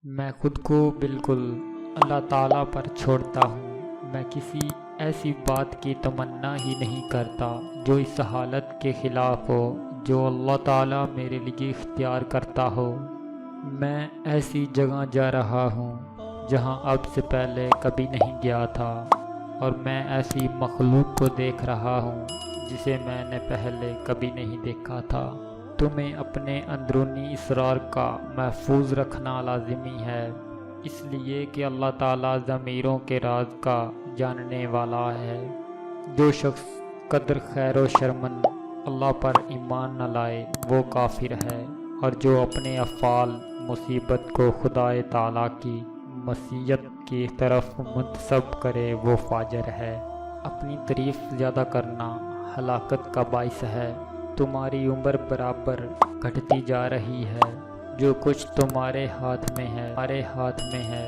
میں خود کو بالکل اللہ تعالیٰ پر چھوڑتا ہوں۔ میں کسی ایسی بات کی تمنا ہی نہیں کرتا جو اس حالت کے خلاف ہو جو اللہ تعالیٰ میرے لیے اختیار کرتا ہو۔ میں ایسی جگہ جا رہا ہوں جہاں اب سے پہلے کبھی نہیں گیا تھا، اور میں ایسی مخلوق کو دیکھ رہا ہوں جسے میں نے پہلے کبھی نہیں دیکھا تھا۔ تمہیں اپنے اندرونی اسرار کا محفوظ رکھنا لازمی ہے، اس لیے کہ اللہ تعالیٰ ضمیروں کے راز کا جاننے والا ہے۔ جو شخص قدر خیر و شرمند اللہ پر ایمان نہ لائے وہ کافر ہے، اور جو اپنے افعال مصیبت کو خدائے تعالیٰ کی مشیت کی طرف منتسب کرے وہ فاجر ہے۔ اپنی تعریف زیادہ کرنا ہلاکت کا باعث ہے۔ تمہاری عمر برابر گھٹتی جا رہی ہے۔ جو کچھ تمہارے ہاتھ میں ہے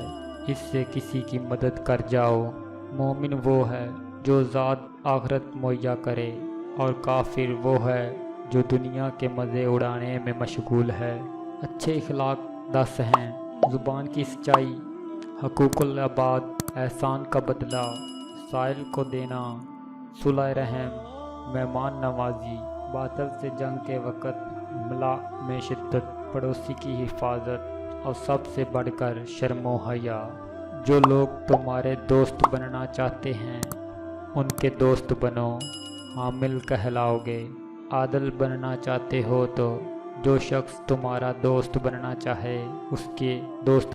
اس سے کسی کی مدد کر جاؤ۔ مومن وہ ہے جو ذات آخرت مہیا کرے، اور کافر وہ ہے جو دنیا کے مزے اڑانے میں مشغول ہے۔ اچھے اخلاق 10 ہیں: زبان کی سچائی، حقوق العباد، احسان کا بدلہ، سائل کو دینا، صلہ رحم، مہمان نوازی، باطل سے جنگ کے وقت ملا میں شدت، پڑوسی کی حفاظت، اور سب سے بڑھ کر شرم و حیا۔ جو لوگ تمہارے دوست بننا چاہتے ہیں ان کے دوست بنو، حامل کہلاؤ گے۔ عادل بننا چاہتے ہو تو جو شخص تمہارا دوست بننا چاہے اس کے دوست